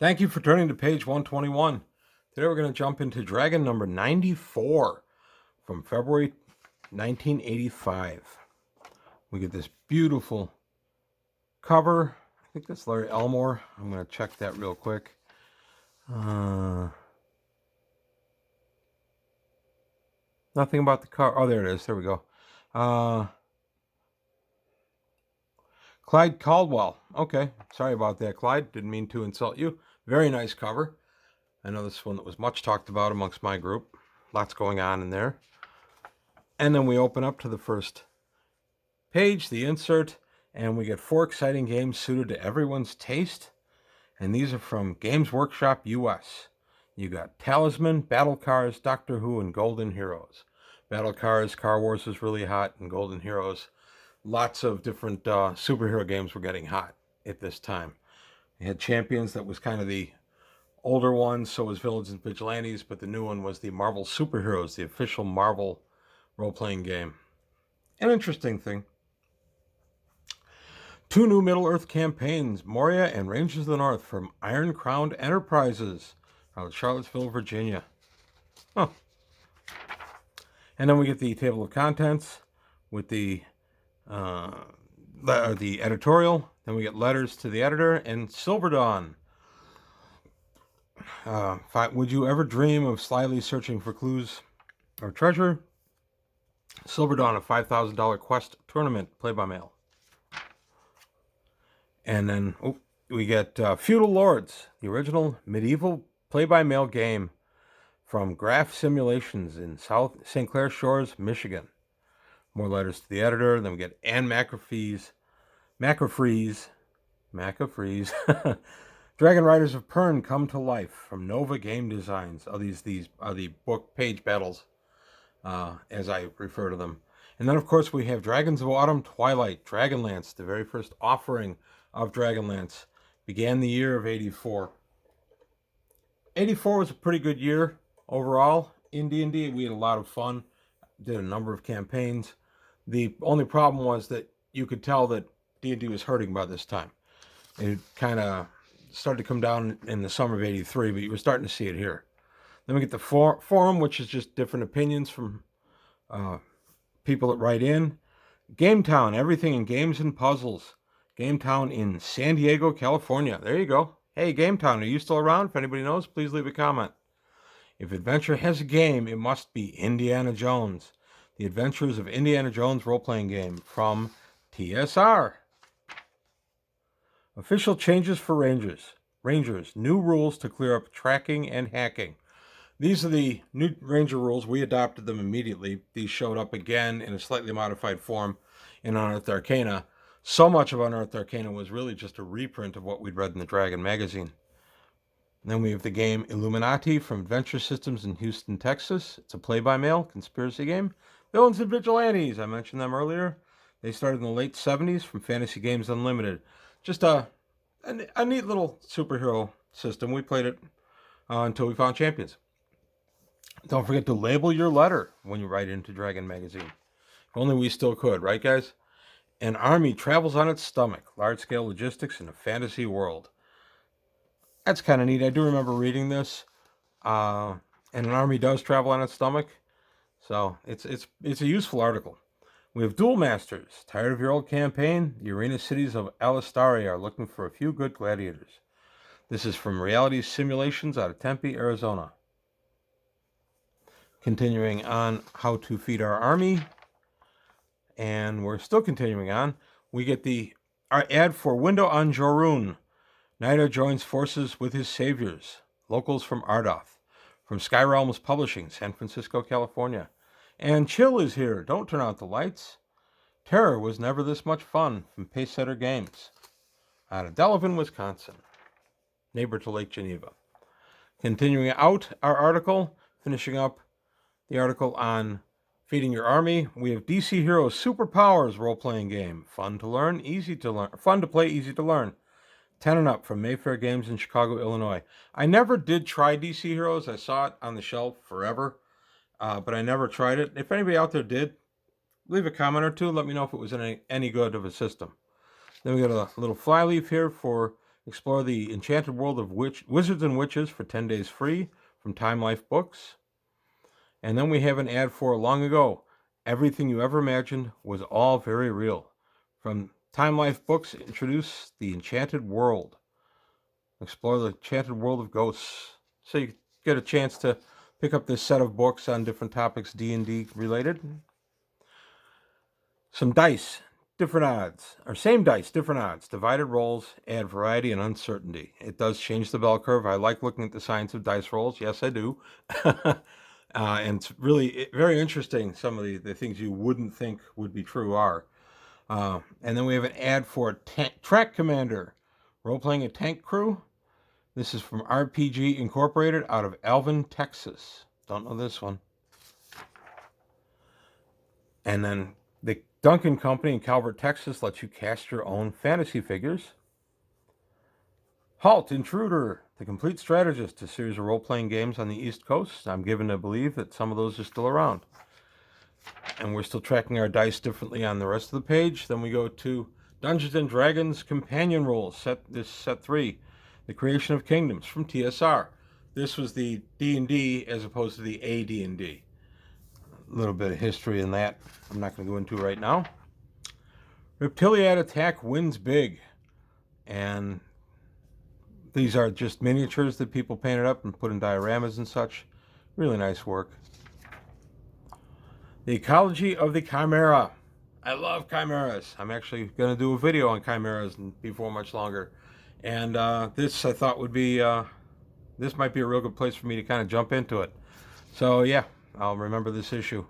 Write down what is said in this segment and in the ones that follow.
Thank you for turning to page 121. Today we're going to jump into Dragon number 94 from February 1985. We get this beautiful cover. I think that's Larry Elmore. I'm going to check that real quick. Nothing about the cover. Oh, there it is. There we go. Clyde Caldwell. Okay. Sorry about that, Clyde. Didn't mean to insult you. Very nice cover. I know this one that was much talked about amongst my group. Lots going on in there. And then we open up to the first page, the insert, and we get 4 exciting games suited to everyone's taste. And these are from Games Workshop US. You got Talisman, Battle Cars, Doctor Who, and Golden Heroes. Battle Cars, Car Wars was really hot, and Golden Heroes. Lots of different superhero games were getting hot at this time. You had Champions, that was kind of the older one, so was Villains and Vigilantes, but the new one was the Marvel Superheroes, the official Marvel role-playing game. An interesting thing. 2 new Middle-earth campaigns, Moria and Rangers of the North, from Iron Crowned Enterprises out of Charlottesville, Virginia. Huh. And then we get the table of contents with the editorial. Then we get letters to the editor and Silver Dawn. Would you ever dream of slyly searching for clues or treasure? Silver Dawn, a $5,000 quest tournament, play by mail. And then we get Feudal Lords, the original medieval play by mail game from Graph Simulations in South St. Clair Shores, Michigan. More letters to the editor. Then we get Anne McAfree's Dragon Riders of Pern Come to Life from Nova Game Designs. These are the book page battles, as I refer to them. And then, of course, we have Dragons of Autumn Twilight, Dragonlance, the very first offering of Dragonlance. Began the year of 84. 84 was a pretty good year overall in D&D. We had a lot of fun, did a number of campaigns. The only problem was that you could tell that D&D was hurting by this time. It kind of started to come down in the summer of 83, but you were starting to see it here. Then we get the forum, which is just different opinions from people that write in. Game Town, everything in games and puzzles. Game Town in San Diego, California. There you go. Hey, Game Town, are you still around? If anybody knows, please leave a comment. If adventure has a game, it must be Indiana Jones. The Adventures of Indiana Jones role-playing game from TSR. Official changes for Rangers. New rules to clear up tracking and hacking. These are the new Ranger rules. We adopted them immediately. These showed up again in a slightly modified form in Unearthed Arcana. So much of Unearthed Arcana was really just a reprint of what we'd read in the Dragon magazine. And then we have the game Illuminati from Adventure Systems in Houston, Texas. It's a play-by-mail conspiracy game. Villains and Vigilantes, I mentioned them earlier. They started in the late 70s from Fantasy Games Unlimited. Just a neat little superhero system. We played it until we found Champions. Don't forget to label your letter when you write into Dragon magazine. If only we still could, right, guys? An army travels on its stomach. Large-scale logistics in a fantasy world. That's kind of neat. I do remember reading this. And an army does travel on its stomach. So it's a useful article. We have Duel Masters. Tired of your old campaign? The arena cities of Alistari are looking for a few good gladiators. This is from Reality Simulations out of Tempe, Arizona. Continuing on how to feed our army. And we're still continuing on. We get our ad for Window on Jorun. Naida joins forces with his saviors. Locals from Ardoth. From Sky Realms Publishing, San Francisco, California. And Chill is here. Don't turn out the lights. Terror was never this much fun from Pacesetter Games out of Delavan, Wisconsin. Neighbor to Lake Geneva. Continuing out our article, finishing up the article on feeding your army, we have DC Heroes Superpowers role-playing game. Fun to learn, easy to learn. Fun to play, easy to learn. 10 and up from Mayfair Games in Chicago, Illinois. I never did try DC Heroes. I saw it on the shelf forever. But I never tried it. If anybody out there did, leave a comment or two. Let me know if it was any good of a system. Then we got a little flyleaf here for Explore the enchanted world of wizards and witches for 10 days free from Time Life Books. And then we have an ad for long ago. Everything you ever imagined was all very real. From Time Life Books, introduce the enchanted world. Explore the enchanted world of ghosts. So you get a chance to pick up this set of books on different topics D&D related. Some dice, different odds, or same dice, different odds. Divided rolls add variety and uncertainty. It does change the bell curve. I like looking at the science of dice rolls. Yes, I do. And it's really very interesting. Some of the things you wouldn't think would be true are. And then we have an ad for Track Commander, role-playing a tank crew. This is from RPG Incorporated out of Alvin, Texas. Don't know this one. And then the Duncan Company in Calvert, Texas lets you cast your own fantasy figures. Halt, Intruder, the Complete Strategist, a series of role-playing games on the East Coast. I'm given to believe that some of those are still around. And we're still tracking our dice differently on the rest of the page. Then we go to Dungeons & Dragons Companion Rules, set 3, The Creation of Kingdoms from TSR. This was the D&D as opposed to the AD&D. A little bit of history in that I'm not going to go into right now. Reptiliad Attack wins big. And these are just miniatures that people painted up and put in dioramas and such. Really nice work. The Ecology of the Chimera. I love chimeras. I'm actually going to do a video on chimeras before much longer. And this I thought would be, this might be a real good place for me to kind of jump into it. So yeah, I'll remember this issue.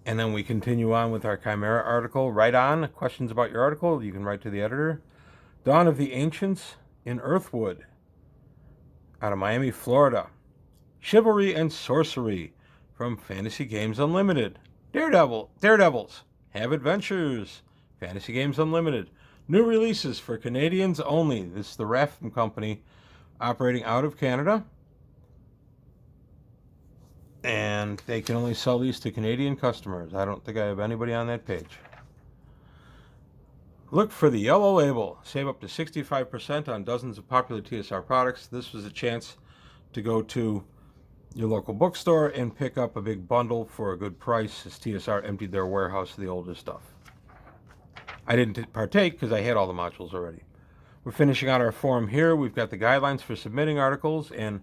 And then we continue on with our Chimera article. Write on. Questions about your article, you can write to the editor. Dawn of the Ancients in Earthwood out of Miami, Florida. Chivalry and Sorcery from Fantasy Games Unlimited. Daredevils have adventures. Fantasy Games Unlimited. New releases for Canadians only. This is the Ratham Company operating out of Canada. And they can only sell these to Canadian customers. I don't think I have anybody on that page. Look for the yellow label. Save up to 65% on dozens of popular TSR products. This was a chance to go to your local bookstore and pick up a big bundle for a good price as TSR emptied their warehouse of the older stuff. I didn't partake because I had all the modules already. We're finishing out our forum here. We've got the guidelines for submitting articles and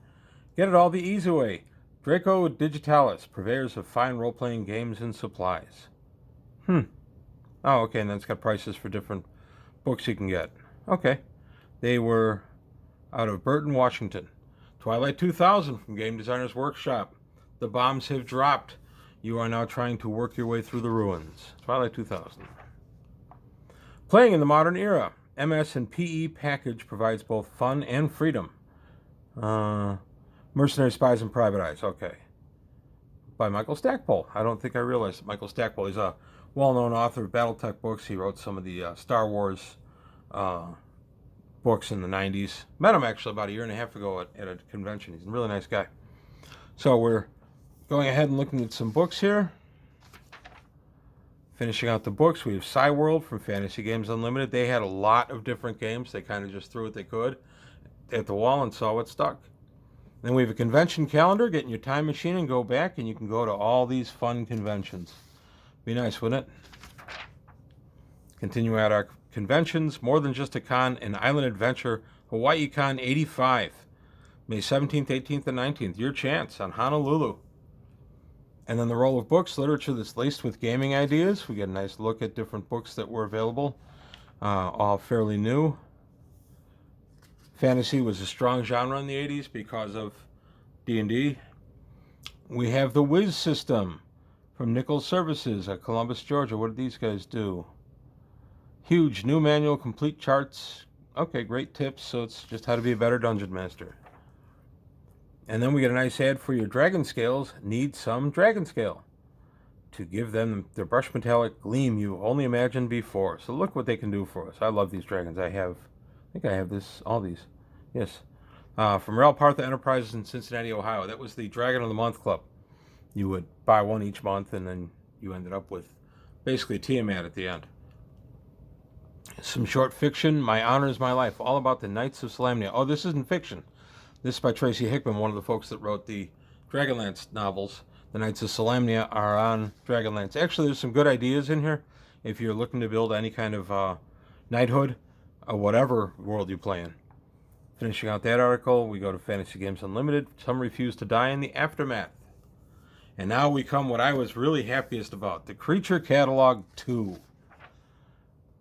get it all the easy way. Draco Digitalis, purveyors of fine role-playing games and supplies. Oh, okay, and then it's got prices for different books you can get. Okay. They were out of Burton, Washington. Twilight 2000 from Game Designers Workshop. The bombs have dropped. You are now trying to work your way through the ruins. Twilight 2000. Playing in the Modern Era. MS and PE package provides both fun and freedom. Mercenary Spies and Private Eyes. Okay. By Michael Stackpole. I don't think I realized that Michael Stackpole is a well-known author of Battletech books. He wrote some of the Star Wars books in the 90s. Met him actually about a year and a half ago at a convention. He's a really nice guy. So we're going ahead and looking at some books here. Finishing out the books, we have Cyworld from Fantasy Games Unlimited. They had a lot of different games. They kind of just threw what they could at the wall and saw what stuck. Then we have a convention calendar. Get in your time machine and go back, and you can go to all these fun conventions. Be nice, wouldn't it? Continue at our conventions. More than just a con, an island adventure. Hawaii Con 85. May 17th, 18th, and 19th. Your chance on Honolulu. And then the roll of books, literature that's laced with gaming ideas. We get a nice look at different books that were available. All fairly new. Fantasy was a strong genre in the 80s because of D&D. We have the Wiz system from Nichols Services at Columbus, Georgia. What did these guys do? Huge new manual, complete charts. Okay, great tips. So it's just how to be a better dungeon master. And then we get a nice ad for your dragon scales. Need some dragon scale to give them their brush metallic gleam you only imagined before. So look what they can do for us. I love these dragons. I think I have all these. Yes. From Real Partha Enterprises in Cincinnati, Ohio. That was the Dragon of the Month Club. You would buy one each month, and then you ended up with basically Tiamat at the end. Some short fiction, My Honor is My Life, all about the Knights of Solamnia. Oh, this isn't fiction. This is by Tracy Hickman, one of the folks that wrote the Dragonlance novels. The Knights of Solamnia are on Dragonlance. Actually, there's some good ideas in here if you're looking to build any kind of knighthood, whatever world you play in. Finishing out that article, we go to Fantasy Games Unlimited. Some Refuse to Die in the Aftermath. And now we come what I was really happiest about, the Creature Catalog 2.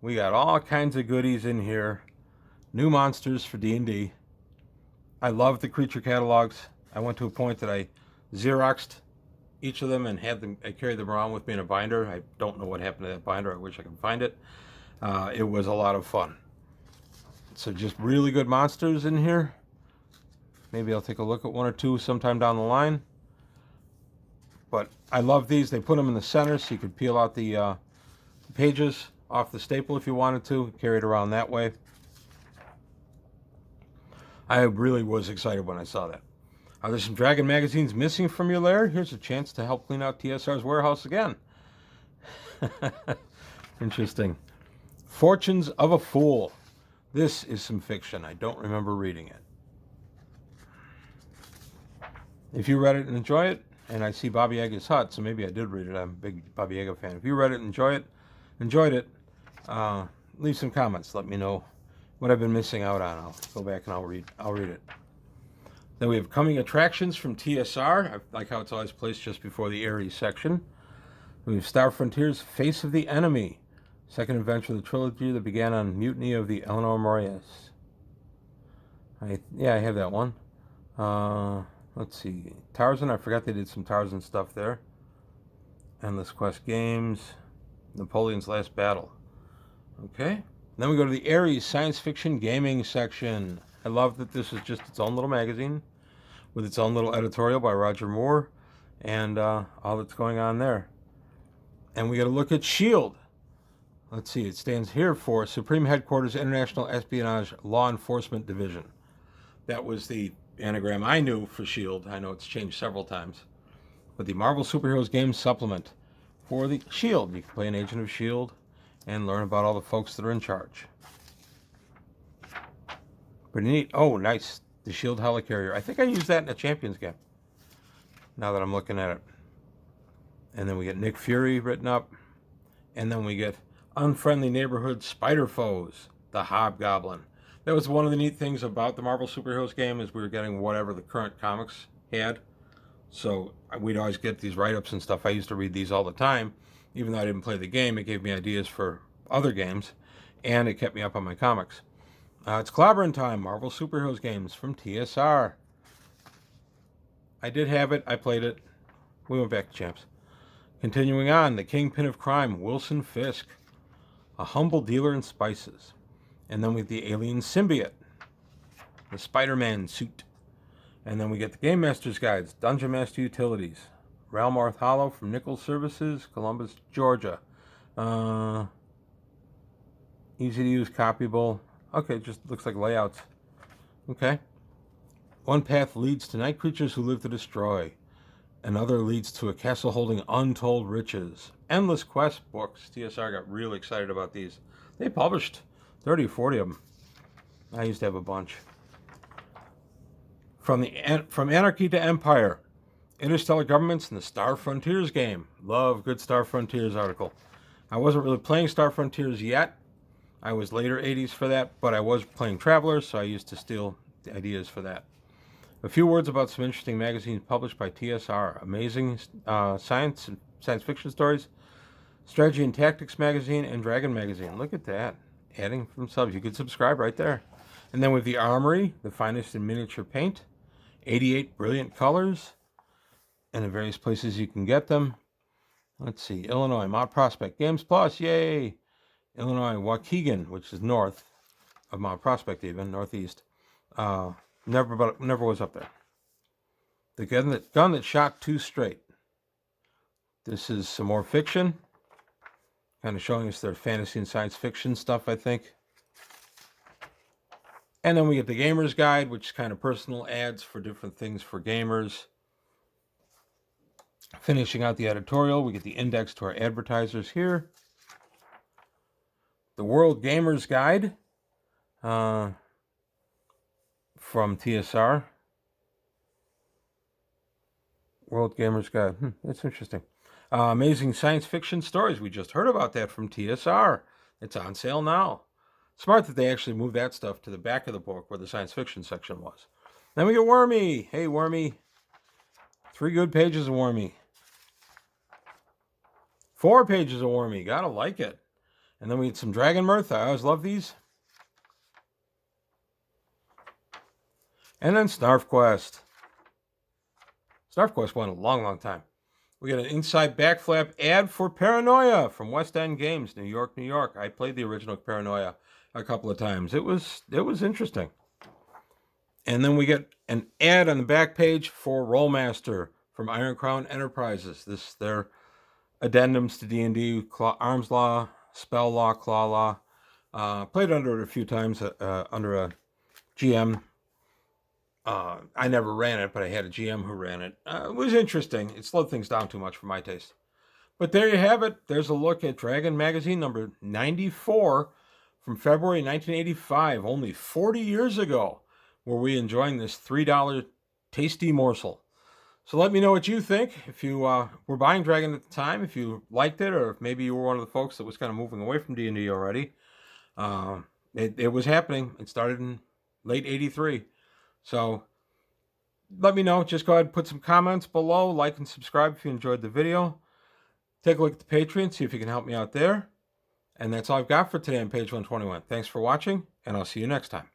We got all kinds of goodies in here. New monsters for D&D. I love the creature catalogs. I went to a point that I Xeroxed each of them and I carried them around with me in a binder. I don't know what happened to that binder. I wish I could find it. It was a lot of fun. So just really good monsters in here. Maybe I'll take a look at one or two sometime down the line. But I love these. They put them in the center so you could peel out the pages off the staple if you wanted to. Carry it around that way. I really was excited when I saw that. Are there some Dragon magazines missing from your lair? Here's a chance to help clean out TSR's warehouse again. Interesting. Fortunes of a Fool. This is some fiction. I don't remember reading it. If you read it and enjoy it, and I see Baba Yaga's Hut, so maybe I did read it. I'm a big Baba Yaga fan. If you read it and enjoyed it, leave some comments. Let me know what I've been missing out on. I'll go back and I'll read it. Then we have Coming Attractions from TSR. I like how it's always placed just before the Aries section. We have Star Frontiers, Face of the Enemy. Second adventure of the trilogy that began on Mutiny of the Eleanor Morias. I have that one. Let's see. Tarzan, I forgot they did some Tarzan stuff there. Endless Quest Games. Napoleon's Last Battle. Okay. Then we go to the Aries Science Fiction Gaming section. I love that this is just its own little magazine with its own little editorial by Roger Moore and all that's going on there. And we got to look at SHIELD. Let's see, it stands here for Supreme Headquarters International Espionage Law Enforcement Division. That was the anagram I knew for SHIELD. I know it's changed several times. But the Marvel Superheroes Game Supplement for the SHIELD. You can play an agent of SHIELD and learn about all the folks that are in charge. Pretty neat. Oh, nice. The SHIELD Helicarrier. I think I used that in a Champions game, now that I'm looking at it. And then we get Nick Fury written up. And then we get Unfriendly Neighborhood Spider Foes, the Hobgoblin. That was one of the neat things about the Marvel Superheroes game is we were getting whatever the current comics had. So we'd always get these write-ups and stuff. I used to read these all the time. Even though I didn't play the game, it gave me ideas for other games, and it kept me up on my comics. It's Clobbering Time, Marvel Superheroes games from TSR. I did have it. I played it. We went back to champs. Continuing on, the Kingpin of Crime, Wilson Fisk, a humble dealer in spices. And then we get the Alien Symbiote, the Spider-Man suit. And then we get the Game Master's Guides, Dungeon Master Utilities, Ralmarth Hollow from Nichols Services, Columbus, Georgia. Easy to use, copyable. Okay, just looks like layouts. Okay. One path leads to night creatures who live to destroy. Another leads to a castle holding untold riches. Endless Quest books. TSR got really excited about these. They published 30 or 40 of them. I used to have a bunch. From Anarchy to Empire. Interstellar Governments and the Star Frontiers game. Love good Star Frontiers article. I wasn't really playing Star Frontiers yet. I was later 80s for that, but I was playing Travelers, so I used to steal the ideas for that. A few words about some interesting magazines published by TSR. Amazing science and science fiction stories. Strategy and Tactics magazine and Dragon magazine. Look at that. Adding from subs. You could subscribe right there. And then with the Armory, the finest in miniature paint. 88 brilliant colors. And in various places you can get them. Let's see. Illinois, Mount Prospect. Games Plus. Yay. Illinois, Waukegan, which is north of Mount Prospect even. Northeast. Never was up there. The gun that shot two straight. This is some more fiction. Kind of showing us their fantasy and science fiction stuff, I think. And then we get the Gamer's Guide, which is kind of personal ads for different things for gamers. Finishing out the editorial, we get the index to our advertisers here. The World Gamer's Guide from TSR. World Gamer's Guide. That's interesting. Amazing Science Fiction Stories. We just heard about that from TSR. It's on sale now. Smart that they actually moved that stuff to the back of the book where the science fiction section was. Then we get Wormy. Hey, Wormy. 3 good pages of Wormy. 4 pages of Wormy. Gotta like it. And then we get some Dragon Mirth. I always love these. And then Snarf Quest. Snarf Quest went a long, long time. We got an inside backflap ad for Paranoia from West End Games, New York, New York. I played the original Paranoia a couple of times. It was interesting. And then we get an ad on the back page for Rollmaster from Iron Crown Enterprises. Their addendums to D&D, Arms Law, Spell Law, Claw Law. Played under it a few times under a GM. I never ran it, but I had a GM who ran it. It was interesting. It slowed things down too much for my taste. But there you have it. There's a look at Dragon Magazine number 94 from February 1985, only 40 years ago. Were we enjoying this $3 tasty morsel? So let me know what you think. If you were buying Dragon at the time, if you liked it, or if maybe you were one of the folks that was kind of moving away from D&D already. It was happening. It started in late 83. So let me know. Just go ahead and put some comments below. Like and subscribe if you enjoyed the video. Take a look at the Patreon, see if you can help me out there. And that's all I've got for today on page 121. Thanks for watching, and I'll see you next time.